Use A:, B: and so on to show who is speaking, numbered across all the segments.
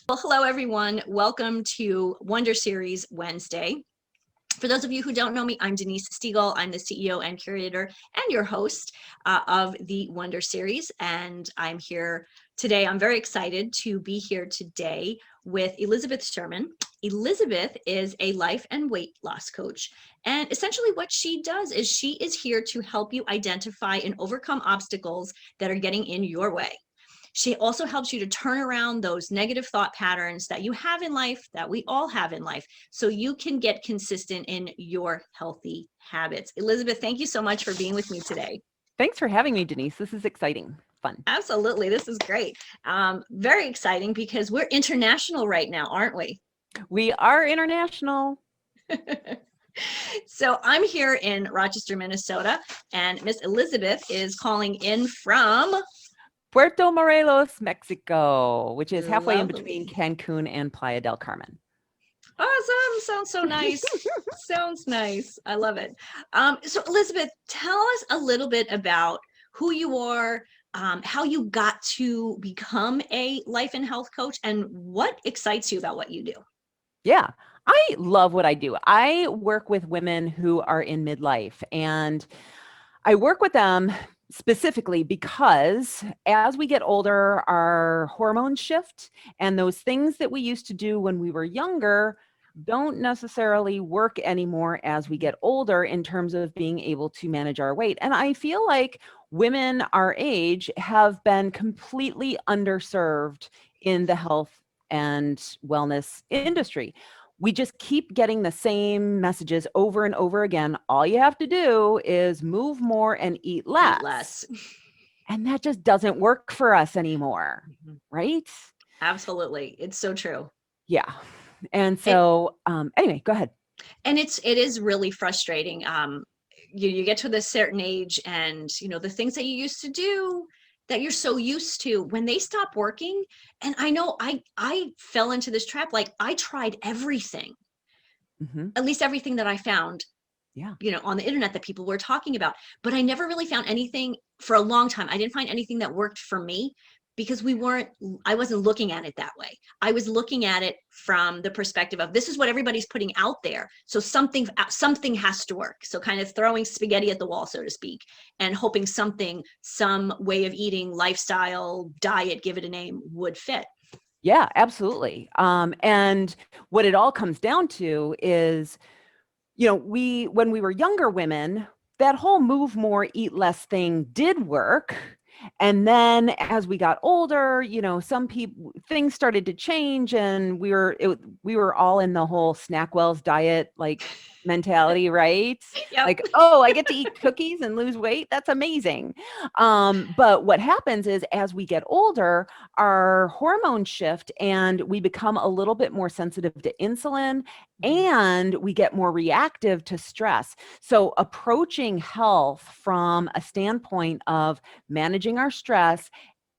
A: Well, hello, everyone. Welcome to Wonder Series Wednesday. For those of you who don't know me, I'm Denise Stiegel. I'm the CEO and curator and your host of the Wonder Series. And I'm here today. I'm very excited to be here today with Elizabeth Sherman. Elizabeth is a life and weight loss coach. And essentially, what she does is she is here to help you identify and overcome obstacles that are getting in your way. She also helps you to turn around those negative thought patterns that you have in life, that we all have in life, so you can get consistent in your healthy habits. Elizabeth, thank you so much for being with me today.
B: Thanks for having me, Denise. This is exciting, fun.
A: Absolutely. This is great. Very exciting because we're international right now, aren't we?
B: We are international.
A: So I'm here in Rochester, Minnesota, and Miss Elizabeth is calling in from
B: Puerto Morelos, Mexico, which is halfway in between
A: lovely.
B: Cancun and Playa del Carmen.
A: Awesome. Sounds so nice. Sounds nice. I love it. So Elizabeth, tell us a little bit about who you are, how you got to become a life and health coach, and what excites you about what you do.
B: Yeah, I love what I do. I work with women who are in midlife, and I work with them specifically because as we get older, our hormones shift, and those things that we used to do when we were younger don't necessarily work anymore as we get older in terms of being able to manage our weight. And I feel like women our age have been completely underserved in the health and wellness industry. We just keep getting the same messages over and over again. All you have to do is move more and eat
A: Eat
B: less.
A: less.
B: And that just doesn't work for us anymore,
A: Mhm.
B: right?
A: Absolutely. It's so true.
B: Yeah. And
A: And
B: so, anyway, go ahead.
A: it is really frustrating. You get to this certain age, and the things that you used to do that you're so used to, when they stop working. And I know I fell into this trap. Like, I tried everything,
B: Hmm.
A: at least everything that I found,
B: Yeah.
A: on the internet that people were talking about. But I never really found anything for a long time. I didn't find anything that worked for me, because I wasn't looking at it that way. I was looking at it from the perspective of, this is what everybody's putting out there, so something has to work. So kind of throwing spaghetti at the wall, so to speak, and hoping some way of eating, lifestyle, diet, give it a name, would fit.
B: Yeah, absolutely. And what it all comes down to is, when we were younger women, that whole move more, eat less thing did work. And then as we got older, some people, things started to change, and we were all in the whole Snackwell's diet, like, mentality, right?
A: Yep.
B: Like, oh, I get to eat cookies and lose weight. That's amazing. But what happens is, as we get older, our hormones shift and we become a little bit more sensitive to insulin,
A: Mhm.
B: and we get more reactive to stress. So approaching health from a standpoint of managing our stress,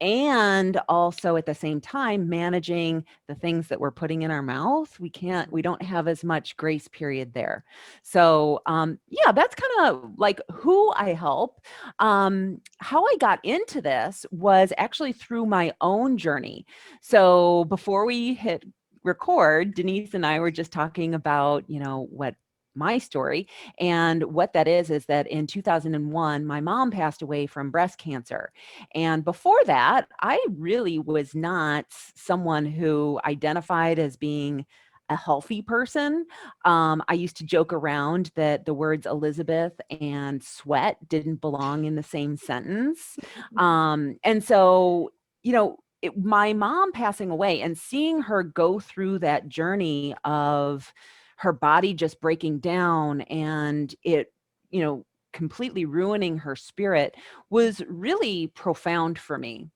B: and also at the same time managing the things that we're putting in our mouth, we don't have as much grace period there. So yeah, that's kind of like who I help. How I got into this was actually through my own journey. So before we hit record, Denise and I were just talking about, what my story, and what that is that in 2001 my mom passed away from breast cancer. And before that, I really was not someone who identified as being a healthy person. I used to joke around that the words Elizabeth and sweat didn't belong in the same sentence. And so, my mom passing away and seeing her go through that journey of her body just breaking down, and it, completely ruining her spirit, was really profound for me.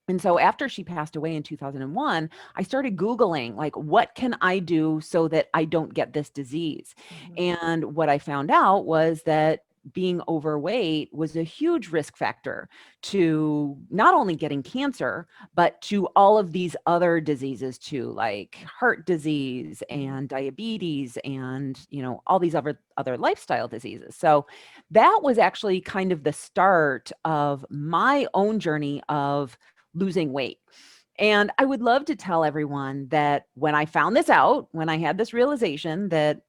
B: And so after she passed away in 2001, I started Googling, like, what can I do so that I don't get this disease?
A: Mhm.
B: And what I found out was that being overweight was a huge risk factor to not only getting cancer, but to all of these other diseases too, like heart disease
A: Mhm.
B: and diabetes and, all these other lifestyle diseases. So that was actually kind of the start of my own journey of losing weight. And I would love to tell everyone that when I found this out, when I had this realization that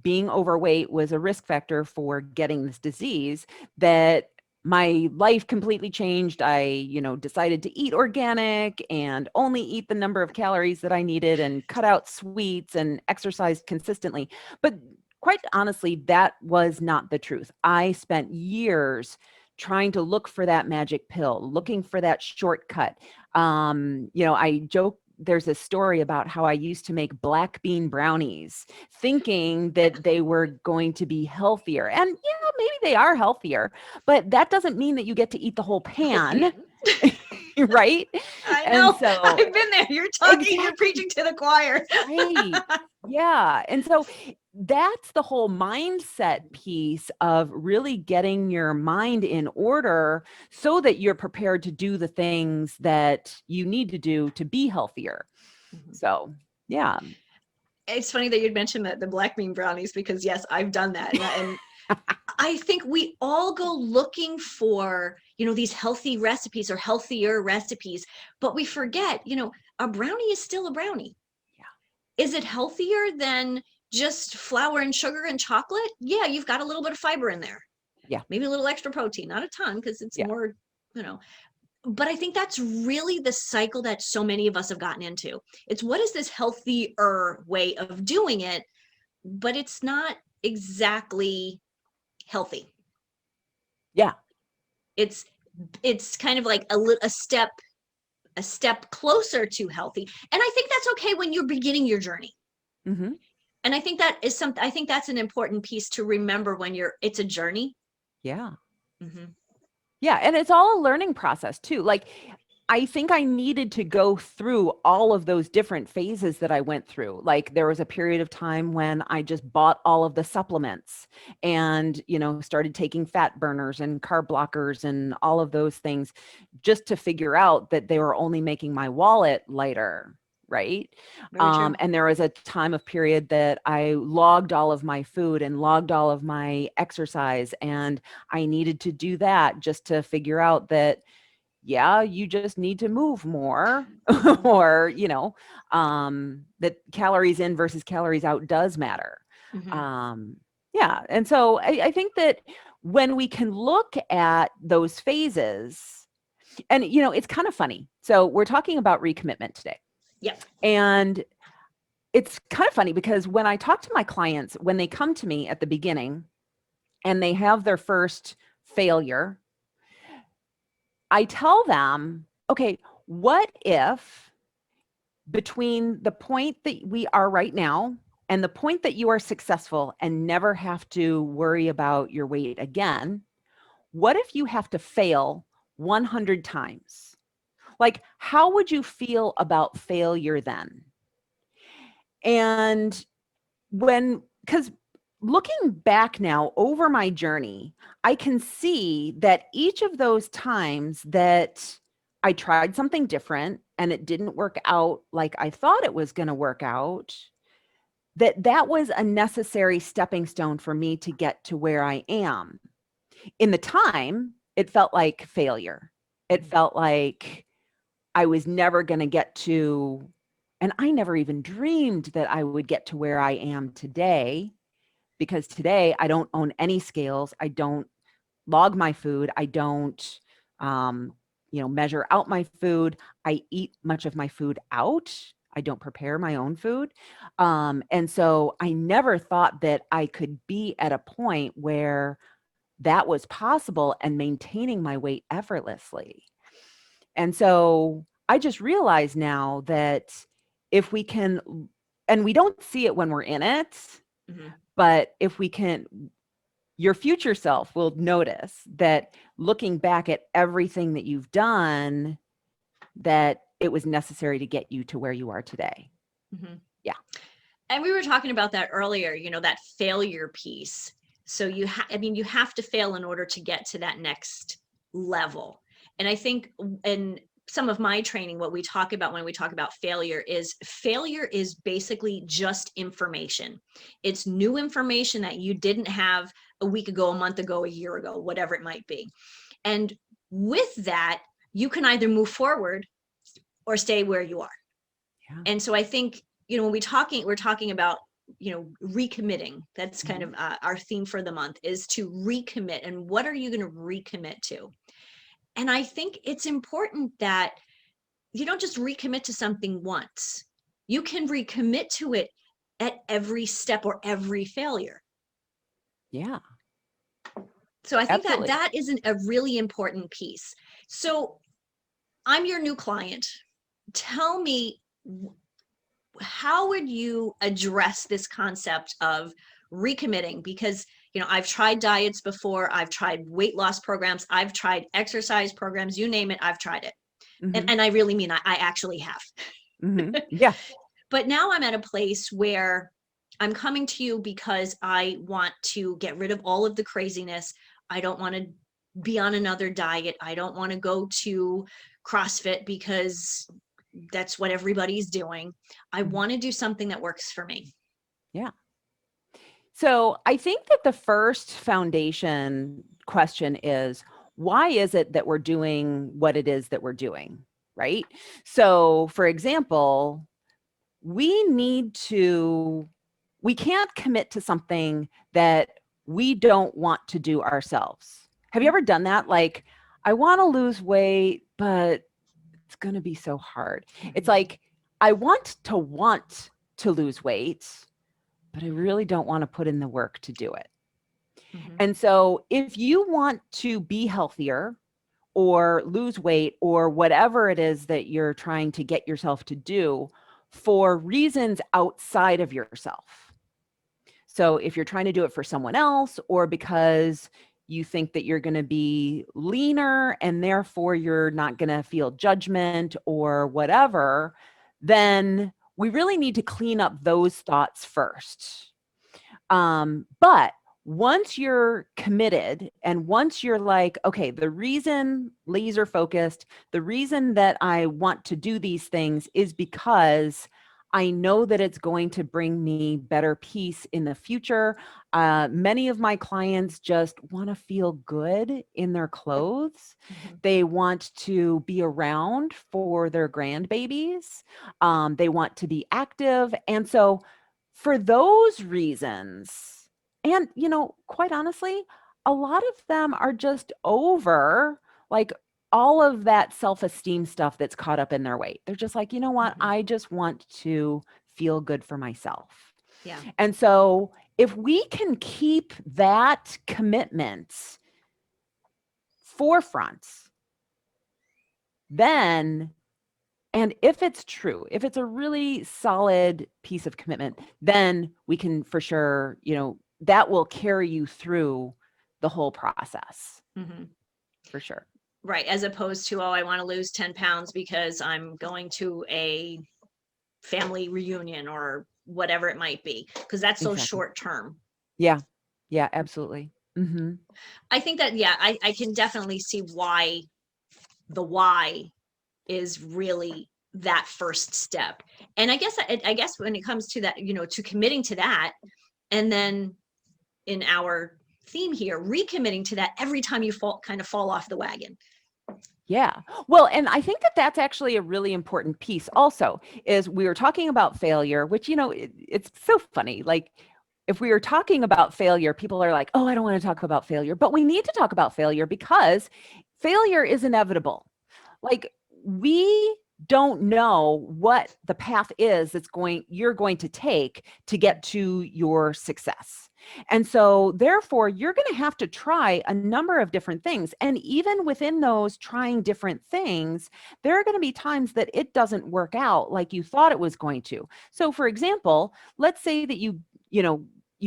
B: being overweight was a risk factor for getting this disease, that my life completely changed. I, decided to eat organic and only eat the number of calories that I needed and cut out sweets and exercised consistently. But quite honestly, that was not the truth. I spent years trying to look for that magic pill, looking for that shortcut. I joke, there's a story about how I used to make black bean brownies thinking that they were going to be healthier. And yeah, maybe they are healthier, but that doesn't mean that you get to eat the whole
A: The whole
B: pan,
A: pan.
B: right?
A: I
B: And
A: know.
B: so
A: I've been there. You're talking, you're
B: exactly.
A: preaching to the choir.
B: Right. Yeah. And so that's the whole mindset piece of really getting your mind in order so that you're prepared to do the things that you need to do to be healthier.
A: Mhm.
B: So, yeah.
A: It's funny that you'd mentioned that the black bean brownies, because yes, I've done that. And I think we all go looking for, these healthy recipes or healthier recipes, but we forget, a brownie is still a brownie.
B: Yeah.
A: Is it healthier than just flour and sugar and chocolate? Yeah, you've got a little bit of fiber in there,
B: Yeah.
A: maybe a little extra protein, not a ton because it's
B: Yeah.
A: more, you know, but I think that's really the cycle that so many of us have gotten into. It's what is this healthier way of doing it, but it's not exactly healthy.
B: Yeah.
A: It's it's kind of like a step closer to healthy. And I think that's okay when you're beginning your journey.
B: Hmm.
A: And I think that is something, I think that's an important piece to remember when it's a journey.
B: Yeah.
A: Mm-hmm.
B: Yeah. And it's all a learning process too. Like, I think I needed to go through all of those different phases that I went through. Like there was a period of time when I just bought all of the supplements and, started taking fat burners and carb blockers and all of those things just to figure out that they were only making my wallet lighter. Right.
A: Very true.
B: And there was a time of period that I logged all of my food and logged all of my exercise. And I needed to do that just to figure out that yeah, you just need to move more
A: Mm-hmm.
B: or, that calories in versus calories out does matter.
A: Mm-hmm.
B: Um, yeah. And so I think that when we can look at those phases, and, it's kind of funny. So we're talking about recommitment today.
A: Yep.
B: And it's kind of funny because when I talk to my clients, when they come to me at the beginning and they have their first failure, I tell them, okay, what if between the point that we are right now and the point that you are successful and never have to worry about your weight again, what if you have to fail 100 times? Like, how would you feel about failure then? And because looking back now over my journey, I can see that each of those times that I tried something different and it didn't work out like I thought it was going to work out, that was a necessary stepping stone for me to get to where I am. In the time, it felt like failure. It felt like I was never going to get to, and I never even dreamed that I would get to where I am today, because today I don't own any scales. I don't log my food. I don't, measure out my food. I eat much of my food out. I don't prepare my own food. And so I never thought that I could be at a point where that was possible and maintaining my weight effortlessly. And so I just realize now that if we can, and we don't see it when we're in it,
A: Mm-hmm.
B: but if we can, your future self will notice that looking back at everything that you've done, that it was necessary to get you to where you are today.
A: Mm-hmm.
B: Yeah.
A: And we were talking about that earlier, that failure piece. So you have to fail in order to get to that next level. And I think in some of my training, what we talk about when we talk about failure is basically just information. It's new information that you didn't have a week ago, a month ago, a year ago, whatever it might be. And with that, you can either move forward or stay where you are.
B: Yeah.
A: And so I think, when we're talking about, recommitting. That's kind of our theme for the month, is to recommit. And what are you going to recommit to? And I think it's important that you don't just recommit to something once. You can recommit to it at every step or every failure.
B: Yeah.
A: So I think that
B: Absolutely.
A: that isn't a really important piece. So I'm your new client. Tell me, how would you address this concept of recommitting? Because, I've tried diets before, I've tried weight loss programs, I've tried exercise programs, you name it, I've tried it.
B: Mm-hmm.
A: And I really mean, I actually have.
B: Mm-hmm. Yeah.
A: But now I'm at a place where I'm coming to you because I want to get rid of all of the craziness. I don't want to be on another diet. I don't want to go to CrossFit because that's what everybody's doing. I
B: Mhm.
A: want to do something that works for me.
B: Yeah. So I think that the first foundation question is, why is it that we're doing what it is that we're doing? Right. So, for example, we need to, we can't commit to something that we don't want to do ourselves. Have you ever done that? Like, I want to lose weight, but it's going to be so hard. It's like, I want to lose weight, but I really don't want to put in the work to do it.
A: Mhm.
B: And so if you want to be healthier or lose weight or whatever it is that you're trying to get yourself to do for reasons outside of yourself. So if you're trying to do it for someone else, or because you think that you're going to be leaner and therefore you're not going to feel judgment or whatever, then we really need to clean up those thoughts first. But once you're committed and once you're like, okay, the reason, laser focused, the reason that I want to do these things is because I know that it's going to bring me better peace in the future. Many of my clients just want to feel good in their clothes.
A: Mhm.
B: They want to be around for their grandbabies. They want to be active. And so for those reasons, and, quite honestly, a lot of them are just over like all of that self-esteem stuff that's caught up in their weight. They're just like, you know what?
A: Mhm.
B: I just want to feel good for myself.
A: Yeah.
B: And so if we can keep that commitment forefront, then, and if it's true, if it's a really solid piece of commitment, then we can for sure, that will carry you through the whole process
A: Mhm.
B: for sure.
A: Right. As opposed to, oh, I want to lose 10 pounds because I'm going to a family reunion or whatever it might be, because that's so
B: Exactly.
A: short term.
B: Yeah. Yeah, absolutely. Mm-hmm.
A: I think that, yeah, I can definitely see why the why is really that first step. And I guess when it comes to that, to committing to that, and then in our theme here, recommitting to that every time you fall off the wagon.
B: Yeah. Well, and I think that that's actually a really important piece also is we were talking about failure, which, it's so funny. Like if we were talking about failure, people are like, oh, I don't want to talk about failure, but we need to talk about failure because failure is inevitable. Like we don't know what the path is you're going to take to get to your success. And so therefore you're going to have to try a number of different things. And even within those trying different things, there are going to be times that it doesn't work out like you thought it was going to. So for example, let's say that you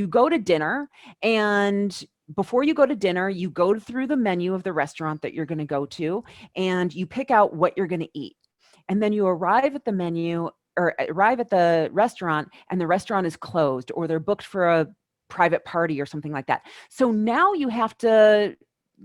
B: go to dinner, and before you go to dinner, you go through the menu of the restaurant that you're going to go to and you pick out what you're going to eat. And then you arrive at the menu or arrive at the restaurant and the restaurant is closed or they're booked for a private party or something like that. So now you have to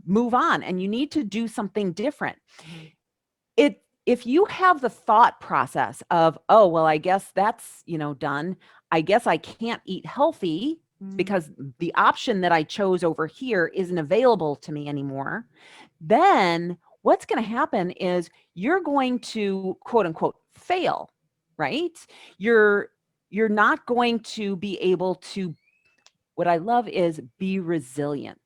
B: move on and you need to do something different.
A: Mhm.
B: If you have the thought process of, oh, well, I guess that's, done. I guess I can't eat healthy because the option that I chose over here isn't available to me anymore. Then what's going to happen is you're going to quote unquote fail, right? You're you're not going to be able to, what I love is be resilient.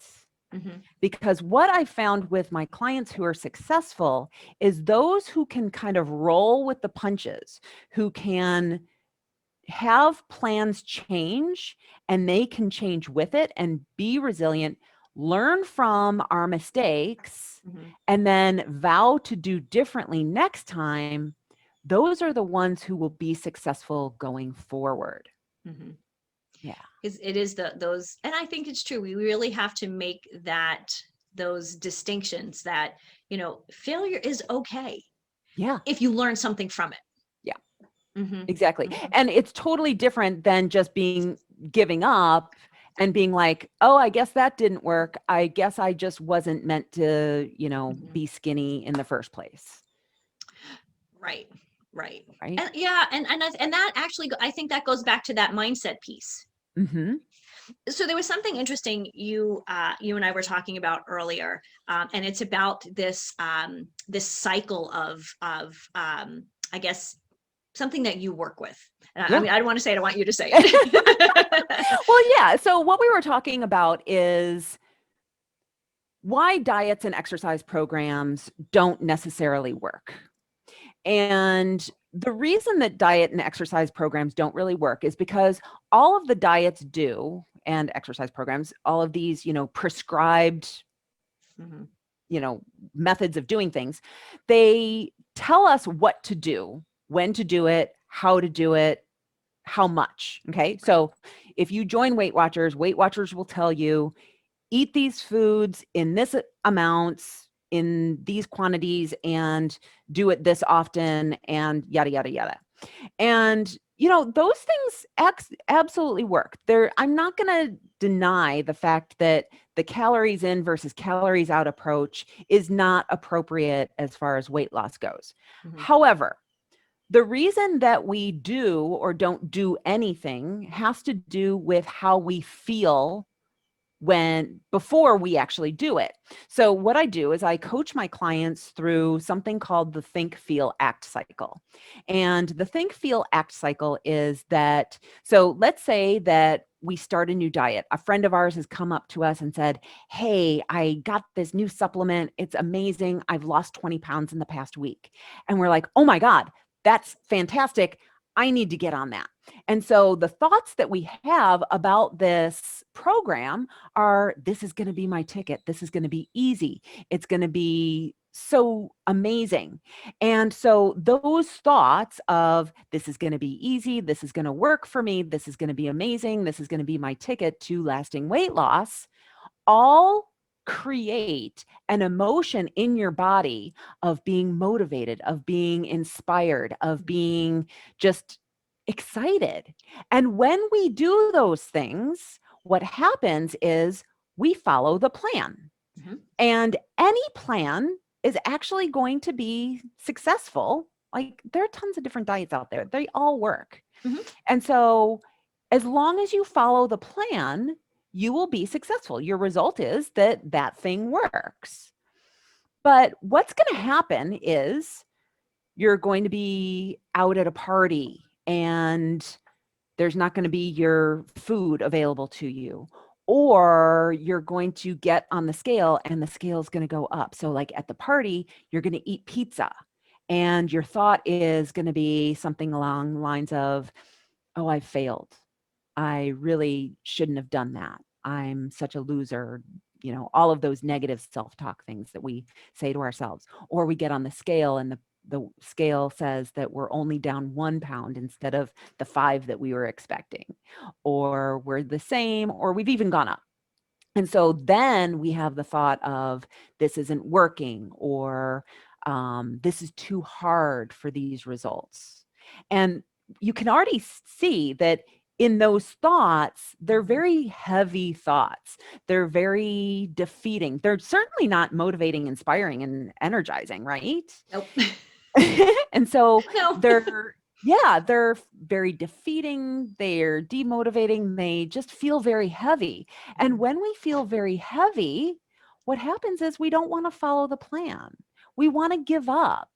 A: Mhm.
B: Because what I found with my clients who are successful is those who can kind of roll with the punches, who can have plans change and they can change with it and be resilient, learn from our mistakes,
A: Mhm.
B: and then vow to do differently next time. Those are the ones who will be successful going forward.
A: Mhm.
B: Yeah.
A: Because it is those, and I think it's true. We really have to make those distinctions that, failure is okay
B: Yeah.
A: if you learn something from it.
B: Yeah.
A: Hmm.
B: Exactly.
A: Hmm.
B: And it's totally different than just giving up and being like, oh, I guess that didn't work. I guess I just wasn't meant to,
A: Hmm.
B: be skinny in the first place.
A: Right. Right.
B: Right.
A: And yeah, and that actually, I think that goes back to that mindset piece.
B: Mm-hmm.
A: So there was something interesting you and I were talking about earlier, and it's about this cycle of I guess something that you work with. I
B: Yeah.
A: mean, I don't want to say it. I want you to say it.
B: Well, yeah. So what we were talking about is why diets and exercise programs don't necessarily work. And the reason that diet and exercise programs don't really work is because all of the diets do and exercise programs, all of these, prescribed,
A: Mhm.
B: you know, methods of doing things, they tell us what to do, when to do it, how to do it, how much. Okay.
A: Right.
B: So if you join Weight Watchers will tell you eat these foods in this amounts, in these quantities, and do it this often, and yada, yada, yada. And, those things absolutely work. I'm not going to deny the fact that the calories in versus calories out approach is not appropriate as far as weight loss goes.
A: Mhm.
B: However, the reason that we do or don't do anything has to do with how we feel before we actually do it. So what I do is I coach my clients through something called the think, feel, act cycle. And the think, feel, act cycle is that, so let's say that we start a new diet. A friend of ours has come up to us and said, hey, I got this new supplement. It's amazing. I've lost 20 pounds in the past week. And we're like, oh my God, that's fantastic. I need to get on that. And so the thoughts that we have about this program are, this is going to be my ticket. This is going to be easy. It's going to be so amazing. And so those thoughts of, this is going to be easy, this is going to work for me, this is going to be amazing, this is going to be my ticket to lasting weight loss, all create an emotion in your body of being motivated, of being inspired, of
A: Mhm.
B: being just excited. And when we do those things, what happens is we follow the plan.
A: Mhm.
B: And any plan is actually going to be successful. Like, there are tons of different diets out there, they all work.
A: Mhm.
B: And so, as long as you follow the plan, you will be successful. Your result is that that thing works. But what's going to happen is you're going to be out at a party and there's not going to be your food available to you. Or you're going to get on the scale and the scale is going to go up. So, like at the party, you're going to eat pizza. And your thought is going to be something along the lines of, oh, I failed. I really shouldn't have done that. I'm such a loser. All of those negative self-talk things that we say to ourselves. Or we get on the scale and the scale says that we're only down 1 pound instead of the 5 that we were expecting. Or we're the same, or we've even gone up. And so then we have the thought of, this isn't working, or this is too hard for these results. And you can already see that in those thoughts, they're
A: Mhm.
B: very heavy thoughts. They're very defeating. They're certainly not motivating, inspiring, and energizing, right?
A: Nope.
B: And so
A: No.
B: they're very defeating, they're demotivating, they just feel very heavy. And
A: Mhm.
B: when we feel very heavy, what happens is we don't want to follow the plan. we want to give up.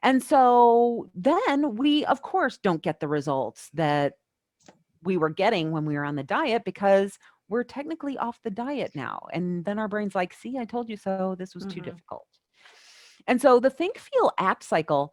B: And so then we, of course, don't get the results that we were getting when we were on the diet because we're technically off the diet now. And then our brain's like, see, I told you so. This was too
A: Mm-hmm.
B: difficult. And so the think, feel, act cycle,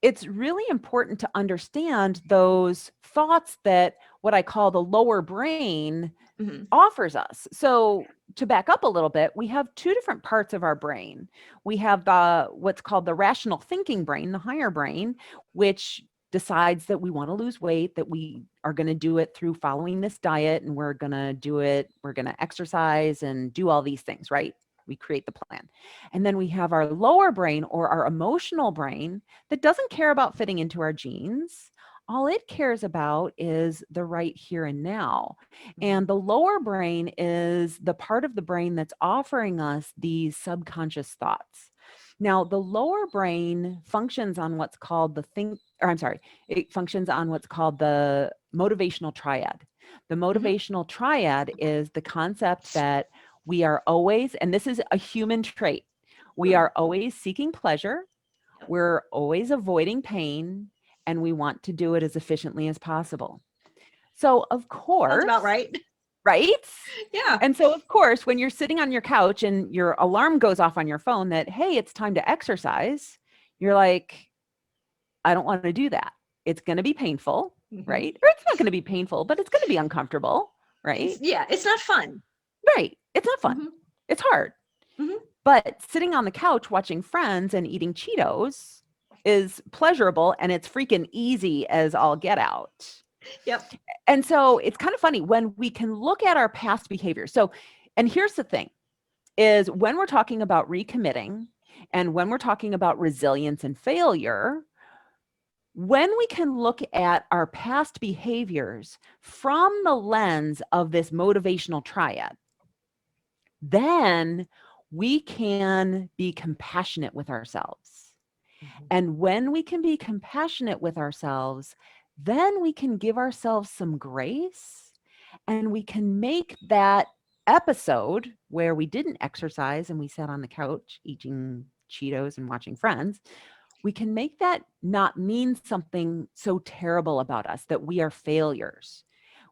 B: it's really important to understand those thoughts that what I call the lower brain
A: Mm-hmm.
B: offers us. So to back up a little bit, we have two different parts of our brain. We have the what's called the rational thinking brain, the higher brain, which decides that we want to lose weight, that we are going to do it through following this diet, and we're going to do it, we're going to exercise and do all these things, right? We create the plan. And then we have our lower brain or our emotional brain that doesn't care about fitting into our genes. All it cares about is the right here and now.
A: Mm-hmm.
B: And the lower brain is the part of the brain that's offering us these subconscious thoughts. Now, the lower brain functions on what's called the think, or I'm sorry, it functions on what's called the motivational triad. The
A: Mm-hmm.
B: motivational triad is the concept that we are always, and this is a human trait, we
A: Hmm.
B: are always seeking pleasure,
A: Yep.
B: we're always avoiding pain, and we want to do it as efficiently as possible. So, of
A: Sounds about
B: course,
A: right.
B: right?
A: Yeah.
B: And so, of course, when you're sitting on your couch and your alarm goes off on your phone that, hey, it's time to exercise, you're like, I don't want to do that. It's going to be painful,
A: Mm-hmm.
B: right? Or it's not going to be painful, but it's going to be uncomfortable,
A: It's,
B: right?
A: yeah, it's not fun.
B: Right. It's not fun.
A: Mm-hmm.
B: It's hard.
A: Mm-hmm.
B: But sitting on the couch watching Friends and eating Cheetos is pleasurable and it's freaking easy as all get out.
A: Yep.
B: And so it's kind of funny when we can look at our past behavior. So, and here's the thing is when we're talking about recommitting and when we're talking about resilience and failure, when we can look at our past behaviors from the lens of this motivational triad, then we can be compassionate with ourselves.
A: Mm-hmm.
B: And when we can be compassionate with ourselves, then we can give ourselves some grace and we can make that episode where we didn't exercise and we sat on the couch eating Cheetos and watching Friends, we can make that not mean something so terrible about us that we are failures.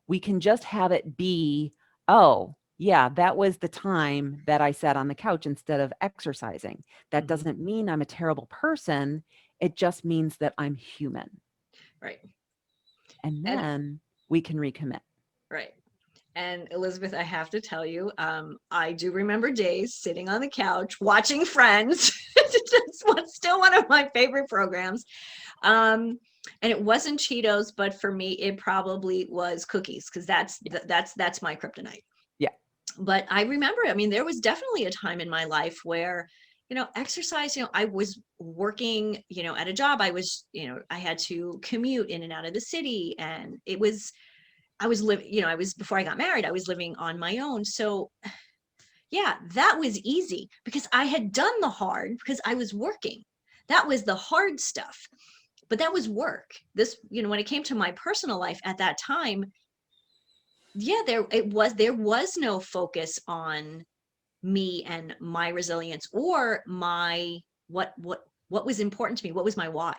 B: We can just have it be, oh, yeah, that was the time that I sat on the couch instead of exercising. That
A: Mm-hmm.
B: doesn't mean I'm a terrible person. It just means that I'm human.
A: Right.
B: And
A: And
B: then we can recommit.
A: right. And Elizabeth, I have to tell you, I do remember days sitting on the couch watching Friends. It's still one of my favorite programs. And it wasn't Cheetos, but for me, it probably was cookies because that's my kryptonite.
B: Yeah.
A: But I remember, I mean, there was definitely a time in my life where, exercise, I was working, at a job. I was, I had to commute in and out of the city, and I was living, I was before I got married, I was living on my own. So yeah, that was easy because I had done the hard because I was working. That was the hard stuff. But that was work. This, when it came to my personal life at that time, yeah, there was no focus on me and my resilience or my what was important to me, what was my why,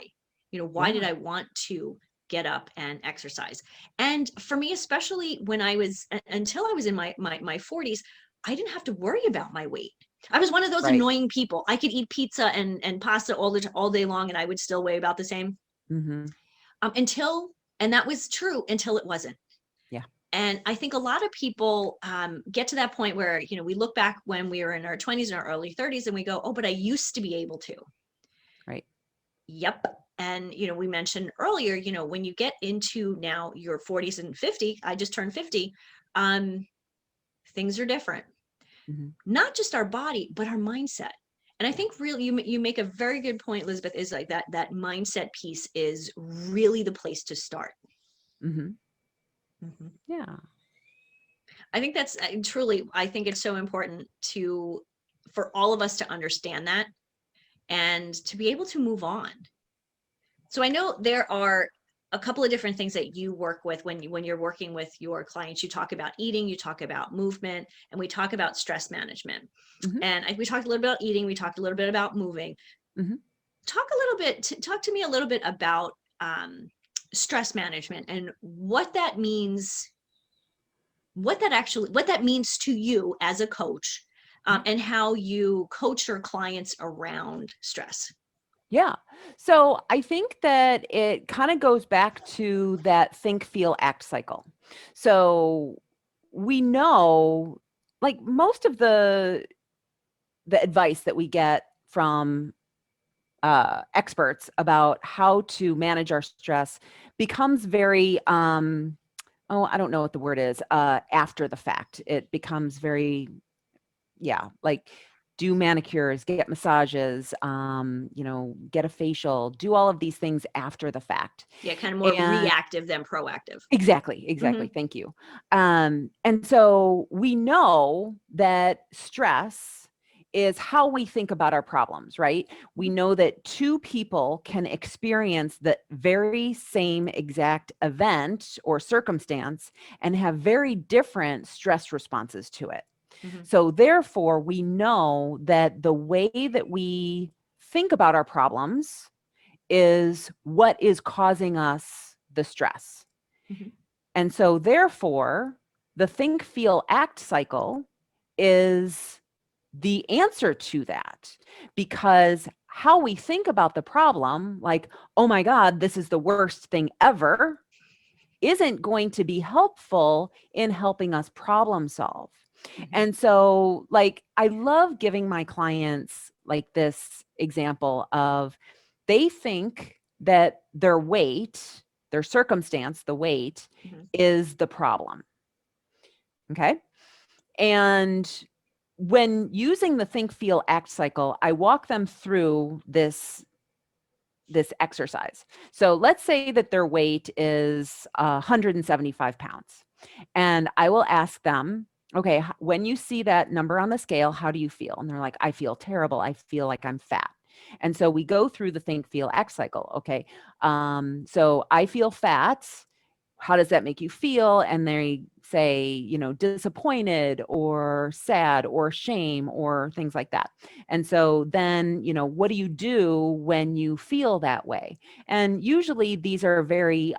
A: why did
B: Yeah.
A: I want to get up and exercise. And for me, especially when I was until I was in my 40s, I didn't have to worry about my weight. I was one of those
B: Right.
A: annoying people. I could eat pizza and pasta all day long and I would still weigh about the same.
B: Mm-hmm.
A: Until and that was true until it wasn't.
B: Yeah.
A: And I think a lot of people get to that point where, we look back when we were in our 20s and our early 30s and we go, oh, but I used to be able to.
B: Right.
A: Yep. And, we mentioned earlier, when you get into now your 40s and 50, I just turned 50, things are different.
B: Mm-hmm.
A: Not just our body, but our mindset. And I think really you make a very good point, Elizabeth, is like that mindset piece is really the place to start.
B: Mm-hmm.
A: Mhm.
B: Yeah.
A: I think that's truly, I think it's so important for all of us to understand that and to be able to move on. So I know there are a couple of different things that you work with when you're working with your clients. You talk about eating, you talk about movement, and we talk about stress management.
B: Mm-hmm.
A: And we talked a little bit about eating, we talked a little bit about moving.
B: Mhm.
A: Talk to me a little bit about stress management and what that means, what that means to you as a coach,
B: Mhm.
A: and how you coach your clients around stress.
B: Yeah. So I think that it kind of goes back to that think, feel, act cycle. So we know, like, most of the advice that we get from experts about how to manage our stress becomes very oh, I don't know what the word is, after the fact. It becomes very, yeah, like, do manicures, get massages, get a facial, do all of these things after the fact.
A: Yeah, kind of more
B: And
A: reactive than proactive.
B: exactly.
A: Hmm.
B: Thank you. And so we know that stress is how we think about our problems, right? We know that two people can experience the very same exact event or circumstance and have very different stress responses to it.
A: Hmm.
B: So therefore, we know that the way that we think about our problems is what is causing us the stress.
A: Hmm.
B: And so therefore, the think, feel, act cycle is the answer to that, because how we think about the problem, like, oh my God, this is the worst thing ever, isn't going to be helpful in helping us problem solve.
A: Hmm.
B: And so, like, I love giving my clients like this example of, they think that their weight, their circumstance, the weight
A: Hmm.
B: is the problem. Okay. And when using the think, feel, act cycle, I walk them through this exercise. So let's say that their weight is 175 pounds. And I will ask them, okay, when you see that number on the scale, how do you feel? And they're like, I feel terrible. I feel like I'm fat. And so we go through the think, feel, act cycle. Okay. So I feel fat. How does that make you feel? And they say, disappointed or sad or shame or things like that. And so then, what do you do when you feel that way? And usually these are very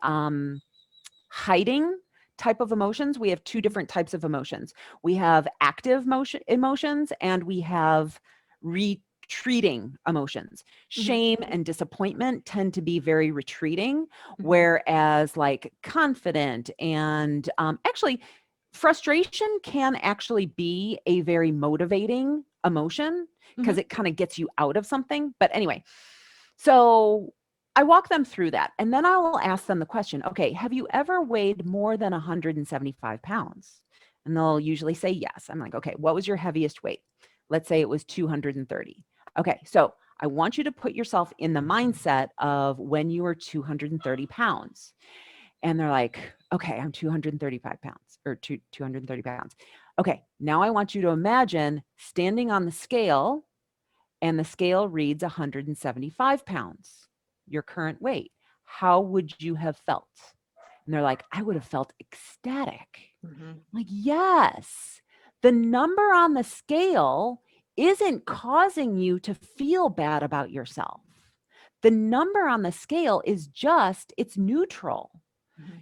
B: hiding type of emotions. We have two different types of emotions. We have active emotions, and we have retreating emotions.
A: Hmm.
B: Shame and disappointment tend to be very retreating,
A: Hmm.
B: whereas like confident and actually frustration can actually be a very motivating emotion because
A: Hmm.
B: it kind of gets you out of something. But anyway, so I walk them through that, and then I will ask them the question, okay, have you ever weighed more than 175 pounds? And they'll usually say yes. I'm like, okay, what was your heaviest weight? Let's say it was 230. Okay, so I want you to put yourself in the mindset of when you were 230 pounds. And they're like, okay, I'm 235 pounds or 230 pounds. Okay, now I want you to imagine standing on the scale, and the scale reads 175 pounds, your current weight. How would you have felt? And they're like, I would have felt ecstatic.
A: Hmm.
B: I'm like, yes, the number on the scale isn't causing you to feel bad about yourself. The number on the scale is just, it's neutral.
A: Hmm.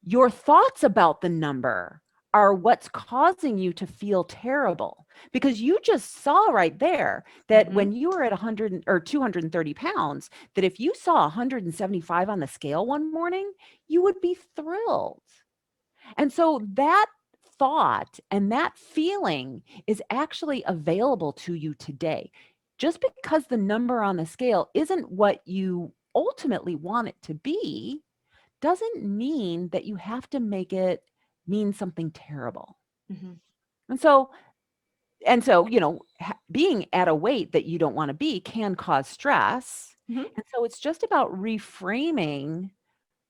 B: Your thoughts about the number are what's causing you to feel terrible, because you just saw right there that
A: Hmm.
B: when you were at 100 or 230 pounds, that if you saw 175 on the scale one morning, you would be thrilled. And so that thought and that feeling is actually available to you today. Just because the number on the scale isn't what you ultimately want it to be, doesn't mean that you have to make it mean something terrible.
A: Hmm.
B: And so, being at a weight that you don't want to be can cause stress.
A: Hmm.
B: And so it's just about reframing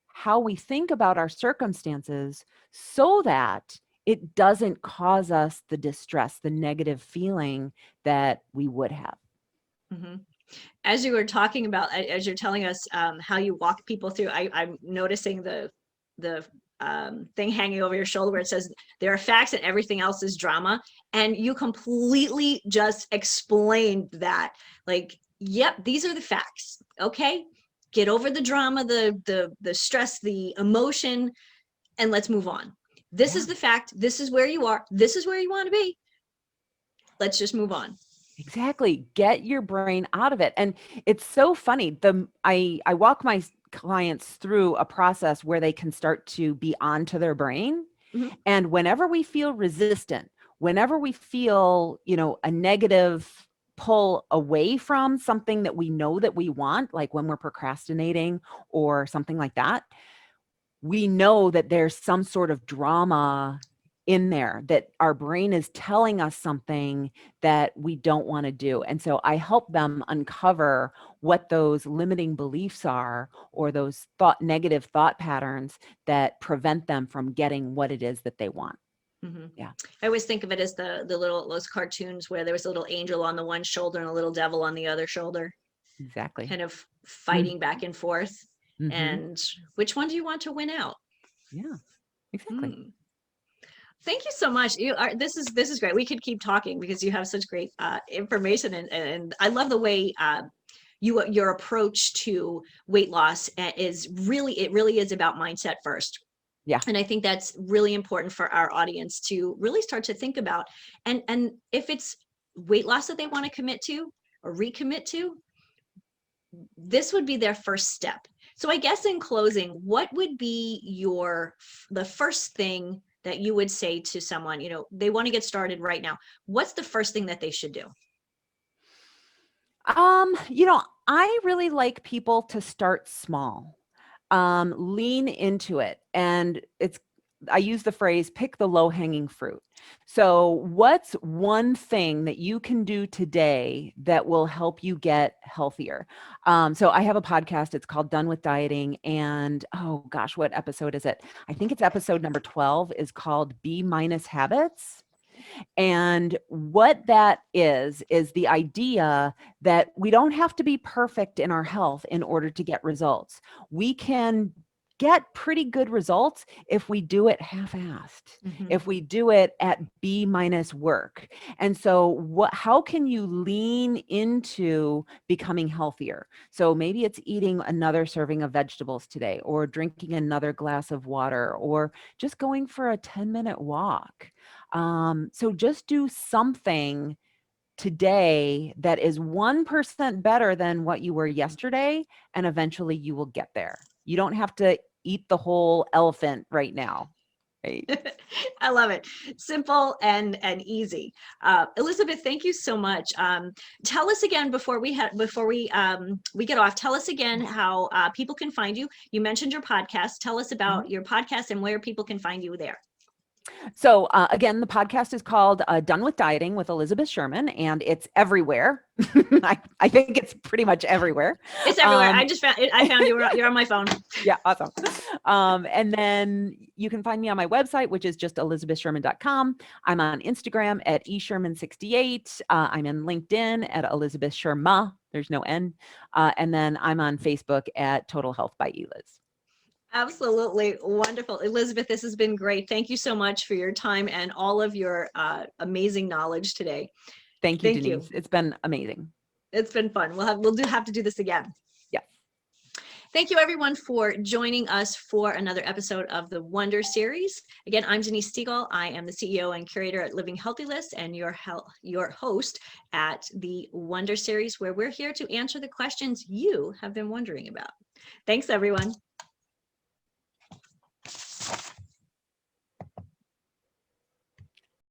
B: how we think about our circumstances so that it doesn't cause us the distress, the negative feeling that we would have.
A: Hmm. As you were talking about, as you're telling us how you walk people through, I'm noticing the thing hanging over your shoulder where it says there are facts and everything else is drama, and you completely just explained that. Like, Yep, these are the facts. Okay, get over the drama, the stress, the emotion, and let's move on. This
B: Yeah.
A: is the fact. This is where you are. This is where you want to be. Let's just move on.
B: Exactly. Get your brain out of it. And it's so funny. I walk my clients through a process where they can start to be onto their brain.
A: Mhm.
B: And whenever we feel resistant, whenever we feel, a negative pull away from something that we know that we want, like when we're procrastinating or something like that, we know that there's some sort of drama in there, that our brain is telling us something that we don't want to do. And so I help them uncover what those limiting beliefs are, or those negative thought patterns that prevent them from getting what it is that they want.
A: Mhm.
B: Yeah,
A: I always think of it as the little those cartoons where there was a little angel on the one shoulder and a little devil on the other shoulder,
B: exactly.
A: kind of fighting back and forth.
B: Mm-hmm.
A: And which one do you want to win out?
B: Yeah, exactly.
A: Hmm. Thank you so much. You are this is great. We could keep talking because you have such great information, and I love the way your approach to weight loss is really, it really is about mindset first.
B: Yeah.
A: And I think that's really important for our audience to really start to think about. And if it's weight loss that they want to commit to or recommit to, this would be their first step. So I guess in closing, what would be the first thing that you would say to someone, they want to get started right now? What's the first thing that they should do?
B: I really like people to start small, lean into it. And I use the phrase, pick the low hanging fruit. So what's one thing that you can do today that will help you get healthier? So I have a podcast, it's called Done with Dieting. And oh gosh, what episode is it? I think it's episode number 12, is called B minus habits. And what that is the idea that we don't have to be perfect in our health in order to get results. We can get pretty good results if we do it half-assed,
A: Mhm.
B: if we do it at B minus work. And so how can you lean into becoming healthier? So maybe it's eating another serving of vegetables today, or drinking another glass of water, or just going for a 10-minute walk. So just do something today that is 1% better than what you were yesterday, and eventually you will get there. You don't have to eat the whole elephant right now, right?
A: I love it. Simple and easy. Elizabeth, thank you so much. Tell us again before we get off. Tell us again how people can find you. You mentioned your podcast. Tell us
B: Mhm.
A: about your podcast and where people can find you there.
B: So again, the podcast is called Done with Dieting with Elizabeth Sherman, and it's everywhere. I think it's pretty much everywhere.
A: It's everywhere.
B: Um,
A: I found you. You're on my phone.
B: Yeah, awesome. And then you can find me on my website, which is just elizabethsherman.com. I'm on Instagram at esherman68. I'm in LinkedIn at Elizabeth Sherma. There's no N. And then I'm on Facebook at Total Health by Eliz.
A: Absolutely wonderful. Elizabeth, this has been great. Thank you so much for your time and all of your amazing knowledge today.
B: Thank you,
A: Thank you.
B: Denise. It's been amazing.
A: It's been fun. We'll have to do this again.
B: Yes.
A: Thank you everyone for joining us for another episode of the Wonder Series. Again, I'm Denise Stegall. I am the CEO and curator at Living Healthy List, and your host at the Wonder Series, where we're here to answer the questions you have been wondering about. Thanks, everyone.